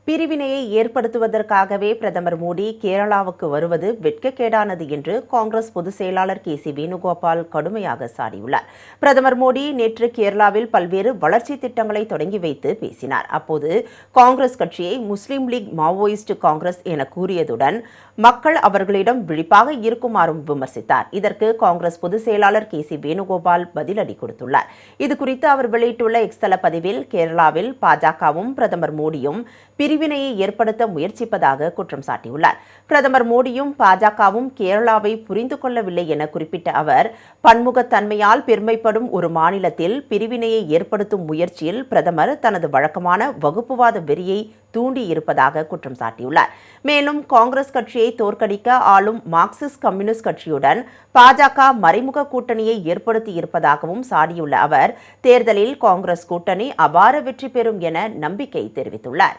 பிரிவினையை ஏற்படுத்துவதற்காகவே பிரதமர் மோடி கேரளாவுக்கு வருவது வெட்கக்கேடானது என்று காங்கிரஸ் பொதுச் செயலாளர் கே.சி. வேணுகோபால் கடுமையாக சாடியுள்ளார். பிரதமர் மோடி நேற்று கேரளாவில் பல்வேறு வளர்ச்சி திட்டங்களை தொடங்கி வைத்து பேசினார். அப்போது காங்கிரஸ் கட்சியை முஸ்லீம் லீக் மாவோயிஸ்ட் காங்கிரஸ் என கூறியதுடன் மக்கள் அவர்களிடம் விழிப்பாக இருக்குமாறும் விமர்சித்தார். இதற்கு காங்கிரஸ் பொதுச் செயலாளர் கே.சி. வேணுகோபால் பதிலடி கொடுத்துள்ளார். இதுகுறித்து அவர் வெளியிட்டுள்ள எக்ஸ் தள பதிவில் கேரளாவில் பாஜகவும் பிரதமர் மோடியும் பிரிவினையை ஏற்படுத்த முயற்சிப்பதாக குற்றம் சாட்டியுள்ளார். பிரதமர் மோடியும் பாஜகவும் கேரளாவை புரிந்து கொள்ளவில்லை என குறிப்பிட்ட அவர், பன்முகத்தன்மையால் பெருமைப்படும் ஒரு மாநிலத்தில் பிரிவினையை ஏற்படுத்தும் முயற்சியில் பிரதமர் தனது வழக்கமான வகுப்புவாத வெறியை தூண்டியிருப்பதாக குற்றம் சாட்டியுள்ளார். மேலும் காங்கிரஸ் கட்சியை தோற்கடிக்க ஆளும் மார்க்சிஸ்ட் கம்யூனிஸ்ட் கட்சியுடன் பாஜக மறைமுக கூட்டணியை ஏற்படுத்தியிருப்பதாகவும் சாடியுள்ள அவர், தேர்தலில் காங்கிரஸ் கூட்டணி அபார வெற்றி பெறும் என நம்பிக்கை தெரிவித்துள்ளார்.